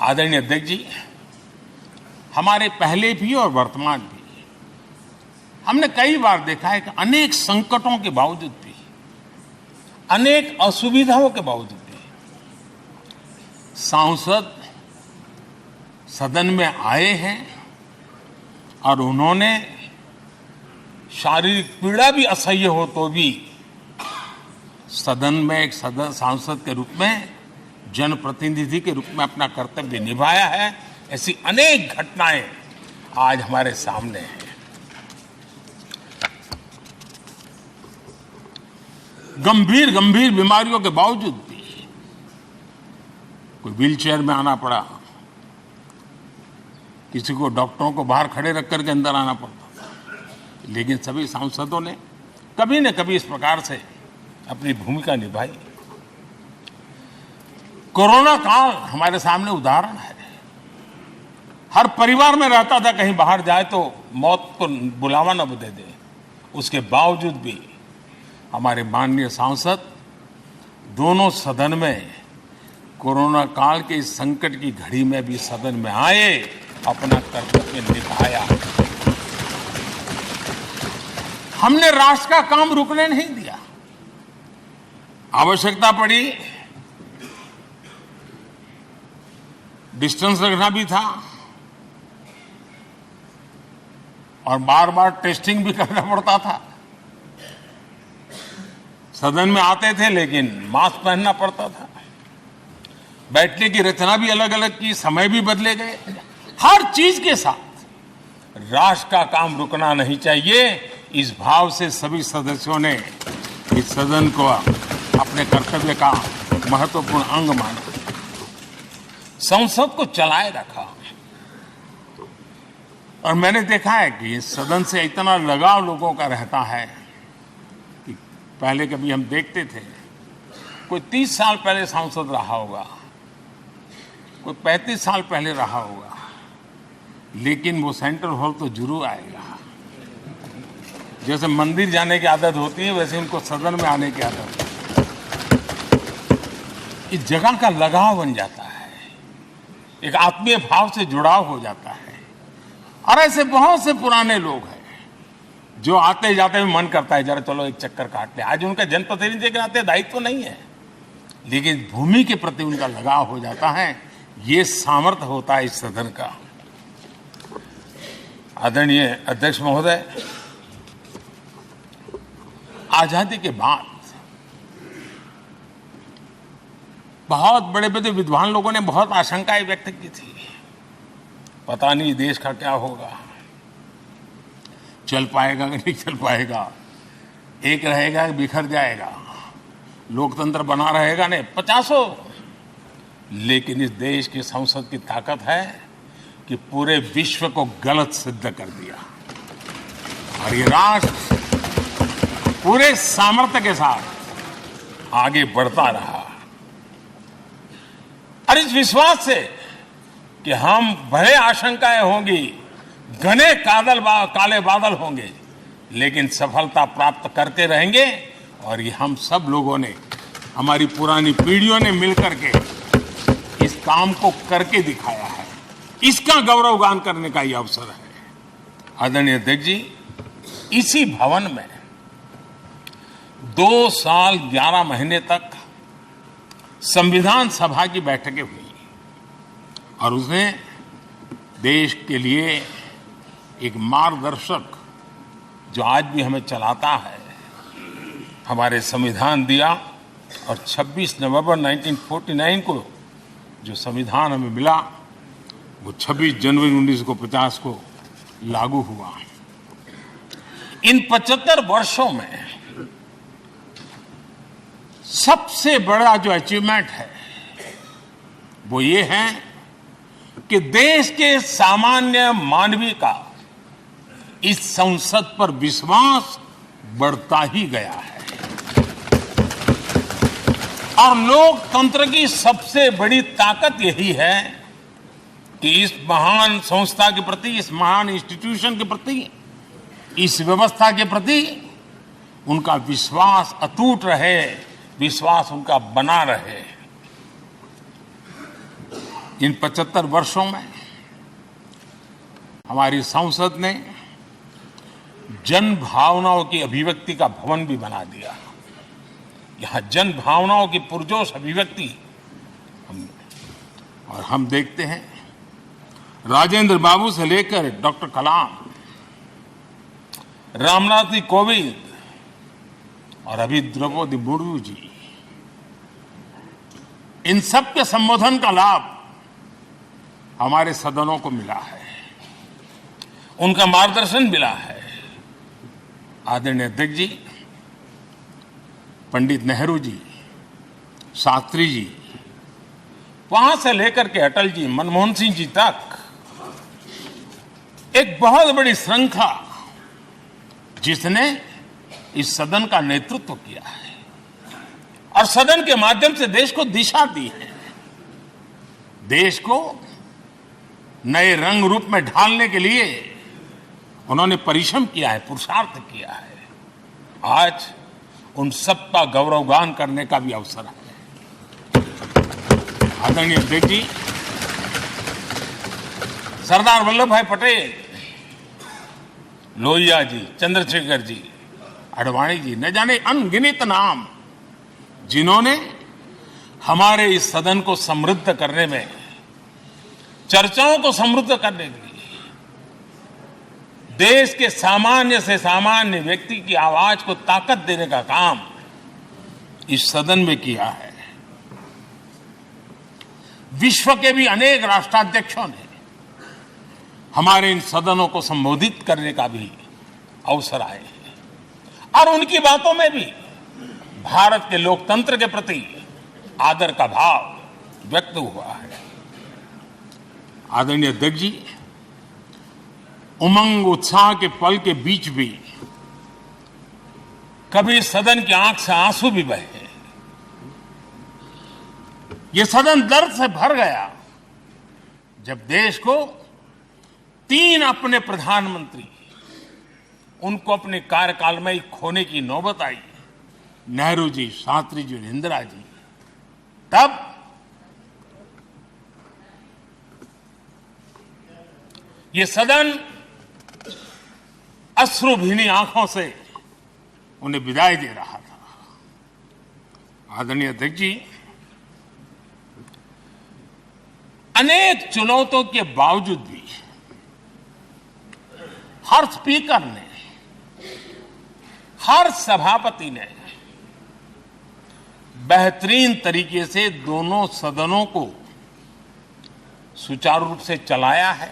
आदरणीय अध्यक्ष जी, हमारे पहले भी और वर्तमान भी हमने कई बार देखा है कि अनेक संकटों के बावजूद भी, अनेक असुविधाओं के बावजूद भी सांसद सदन में आए हैं और उन्होंने शारीरिक पीड़ा भी असह्य हो तो भी सदन में एक सांसद के रूप में, जनप्रतिनिधि के रूप में अपना कर्तव्य निभाया है। ऐसी अनेक घटनाएं आज हमारे सामने हैं। गंभीर गंभीर बीमारियों के बावजूद भी कोई व्हीलचेयर में आना पड़ा, किसी को डॉक्टरों को बाहर खड़े रख करके अंदर आना पड़ता था, लेकिन सभी सांसदों ने कभी न कभी इस प्रकार से अपनी भूमिका निभाई। कोरोना काल हमारे सामने उदाहरण है। हर परिवार में रहता था कहीं बाहर जाए तो मौत को बुलावा न दे दे, उसके बावजूद भी हमारे माननीय सांसद दोनों सदन में कोरोना काल के इस संकट की घड़ी में भी सदन में आए, अपना कर्तव्य निभाया। हमने राष्ट्र का काम रुकने नहीं दिया। आवश्यकता पड़ी, डिस्टेंस रखना भी था और बार बार टेस्टिंग भी करना पड़ता था। सदन में आते थे लेकिन मास्क पहनना पड़ता था। बैठने की रचना भी अलग अलग की, समय भी बदले गए। हर चीज के साथ राष्ट्र का काम रुकना नहीं चाहिए, इस भाव से सभी सदस्यों ने इस सदन को अपने कर्तव्य का महत्वपूर्ण अंग माना, संसद को चलाए रखा। और मैंने देखा है कि इस सदन से इतना लगाव लोगों का रहता है कि पहले कभी हम देखते थे कोई 30 साल पहले सांसद रहा होगा, कोई 35 साल पहले रहा होगा, लेकिन वो सेंट्रल हॉल तो जरूर आएगा। जैसे मंदिर जाने की आदत होती है, वैसे उनको सदन में आने की आदत है। इस जगह का लगाव बन जाता है, एक आत्मीय भाव से जुड़ाव हो जाता है। और ऐसे बहुत से पुराने लोग हैं जो आते जाते में मन करता है जरा चलो एक चक्कर काट ले। आज उनका जनप्रतिनिधि के नाते दायित्व तो नहीं है, लेकिन भूमि के प्रति उनका लगाव हो जाता है। ये सामर्थ्य होता है इस सदन का। आदरणीय अध्यक्ष महोदय, आजादी के बाद बहुत बड़े बड़े विद्वान लोगों ने बहुत आशंकाएं व्यक्त की थी। पता नहीं देश का क्या होगा, चल पाएगा कि नहीं चल पाएगा, एक रहेगा कि बिखर जाएगा, लोकतंत्र बना रहेगा नहीं, 50। लेकिन इस देश की संसद की ताकत है कि पूरे विश्व को गलत सिद्ध कर दिया और ये राष्ट्र पूरे सामर्थ्य के साथ आगे बढ़ता रहा। और इस विश्वास से कि हम भले आशंकाएं होंगी, घने काले बादल होंगे, लेकिन सफलता प्राप्त करते रहेंगे। और ये हम सब लोगों ने, हमारी पुरानी पीढ़ियों ने मिलकर के इस काम को करके दिखाया है। इसका गौरवगान करने का ये अवसर है। आदरणीय अध्यक्ष जी, इसी भवन में 2 साल 11 महीने तक संविधान सभा की बैठकें हुई और उसने देश के लिए एक मार्गदर्शक जो आज भी हमें चलाता है, हमारे संविधान दिया। और 26 नवंबर 1949 को जो संविधान हमें मिला, वो 26 जनवरी 1950 को लागू हुआ। इन 75 वर्षों में सबसे बड़ा जो अचीवमेंट है वो ये है कि देश के सामान्य मानवी का इस संसद पर विश्वास बढ़ता ही गया है। और लोकतंत्र की सबसे बड़ी ताकत यही है कि इस महान संस्था के प्रति, इस महान इंस्टीट्यूशन के प्रति, इस व्यवस्था के प्रति उनका विश्वास अटूट रहे, विश्वास उनका बना रहे। इन 75 वर्षों में हमारी संसद ने जन भावनाओं की अभिव्यक्ति का भवन भी बना दिया। यहाँ जन भावनाओं की पुरजोश अभिव्यक्ति और हम देखते हैं राजेंद्र बाबू से लेकर डॉक्टर कलाम, रामनाथ जी कोविंद और अभी द्रौपदी मुर्मू जी, इन सब के संबोधन का लाभ हमारे सदनों को मिला है, उनका मार्गदर्शन मिला है। आदरणीय अध्यक्ष जी, पंडित नेहरू जी, शास्त्री जी, वहां से लेकर के अटल जी, मनमोहन सिंह जी तक एक बहुत बड़ी श्रृंखला जिसने इस सदन का नेतृत्व किया है और सदन के माध्यम से देश को दिशा दी है, देश को नए रंग रूप में ढालने के लिए उन्होंने परिश्रम किया है, पुरुषार्थ किया है। आज उन सबका गौरवगान करने का भी अवसर है। आदरणीय अध्यक्ष जी, सरदार वल्लभ भाई पटेल, लोहिया जी, चंद्रशेखर जी, आडवाणी जी, न जाने अनगिनत नाम जिन्होंने हमारे इस सदन को समृद्ध करने में, चर्चाओं को समृद्ध करने के लिए, देश के सामान्य से सामान्य व्यक्ति की आवाज को ताकत देने का काम इस सदन में किया है। विश्व के भी अनेक राष्ट्राध्यक्षों ने हमारे इन सदनों को संबोधित करने का भी अवसर आए हैं और उनकी बातों में भी भारत के लोकतंत्र के प्रति आदर का भाव व्यक्त हुआ है। आदरणीय अध्यक्ष जी, उमंग उत्साह के पल के बीच भी कभी सदन की आंख से आंसू भी बहे। ये सदन दर्द से भर गया जब देश को 3 अपने प्रधानमंत्री उनको अपने कार्यकाल में ही खोने की नौबत आई, नेहरू जी, शास्त्री जी और इंदिरा जी। तब ये सदन अश्रु भीनी आंखों से उन्हें विदाई दे रहा था। आदरणीय अध्यक्ष जी, अनेक चुनौतियों के बावजूद भी हर स्पीकर ने, हर सभापति ने बेहतरीन तरीके से दोनों सदनों को सुचारू रूप से चलाया है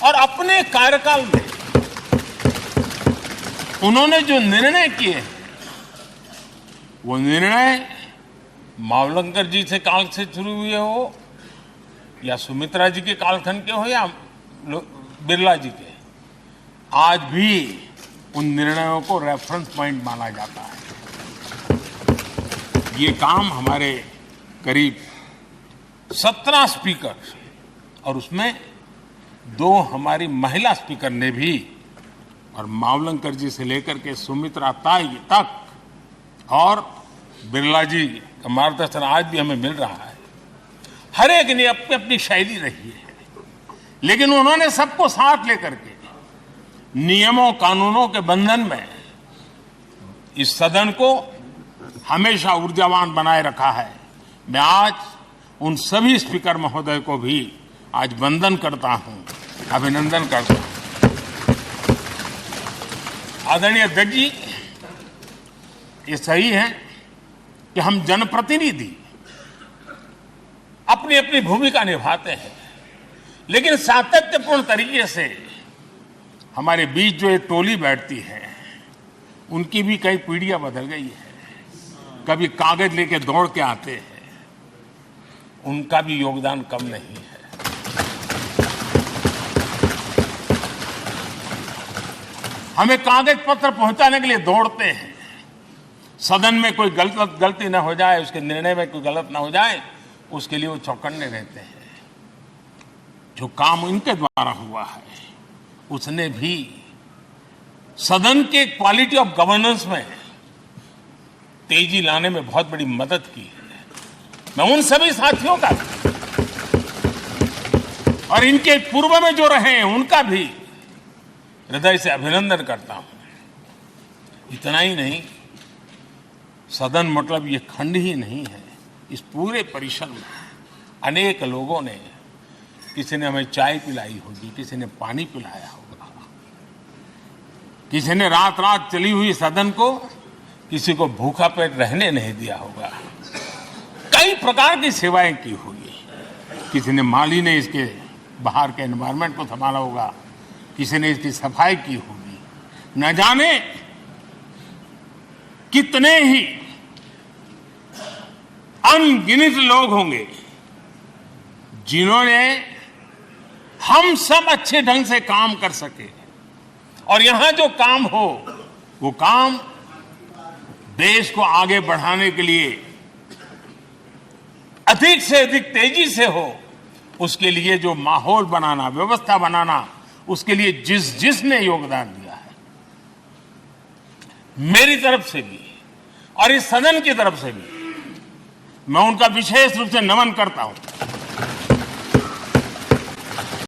और अपने कार्यकाल में उन्होंने जो निर्णय किए वो निर्णय मावलंकर जी से काल से शुरू हुए हो या सुमित्रा जी के कालखंड के हो या बिरला जी के, आज भी उन निर्णयों को रेफरेंस पॉइंट माना जाता है। ये काम हमारे करीब 17 स्पीकर और उसमें 2 हमारी महिला स्पीकर ने भी, और मावलंकर जी से लेकर के सुमित्रा ताई तक और बिरला जी का मार्गदर्शन आज भी हमें मिल रहा है। हर एक ने अपनी अपनी शैली रही है, लेकिन उन्होंने सबको साथ लेकर के नियमों कानूनों के बंधन में इस सदन को हमेशा ऊर्जावान बनाए रखा है। मैं आज उन सभी स्पीकर महोदय को भी आज वंदन करता हूं, अभिनंदन करता हूं। आदरणीय अध्यक्ष जी, ये सही है कि हम जनप्रतिनिधि अपनी अपनी भूमिका निभाते हैं, लेकिन सातत्यपूर्ण तरीके से हमारे बीच जो एक टोली बैठती है उनकी भी कई पीढ़ियां बदल गई है। कभी कागज लेके दौड़ के आते हैं, उनका भी योगदान कम नहीं है। हमें कागज पत्र पहुंचाने के लिए दौड़ते हैं, सदन में कोई गलती ना हो जाए, उसके निर्णय में कोई गलत ना हो जाए, उसके लिए वो चौकन्ने रहते हैं। जो काम इनके द्वारा हुआ है उसने भी सदन के क्वालिटी ऑफ गवर्नेंस में तेजी लाने में बहुत बड़ी मदद की है। मैं उन सभी साथियों का और इनके पूर्व में जो रहे हैं उनका भी हृदय से अभिनंदन करता हूं। इतना ही नहीं, सदन मतलब ये खंड ही नहीं है, इस पूरे परिसर में अनेक लोगों ने, किसी ने हमें चाय पिलाई होगी, किसी ने पानी पिलाया होगा, किसी ने रात रात चली हुई सदन को किसी को भूखा पेट रहने नहीं दिया होगा। कई प्रकार की सेवाएं की होगी। किसी ने माली ने इसके बाहर के एनवायरनमेंट को संभाला होगा, किसी ने इसकी सफाई की होगी। न जाने कितने ही अनगिनत लोग होंगे जिन्होंने हम सब अच्छे ढंग से काम कर सके, और यहां जो काम हो वो काम देश को आगे बढ़ाने के लिए अधिक से अधिक तेजी से हो, उसके लिए जो माहौल बनाना, व्यवस्था बनाना, उसके लिए जिसने योगदान दिया है, मेरी तरफ से भी और इस सदन की तरफ से भी मैं उनका विशेष रूप से नमन करता हूं।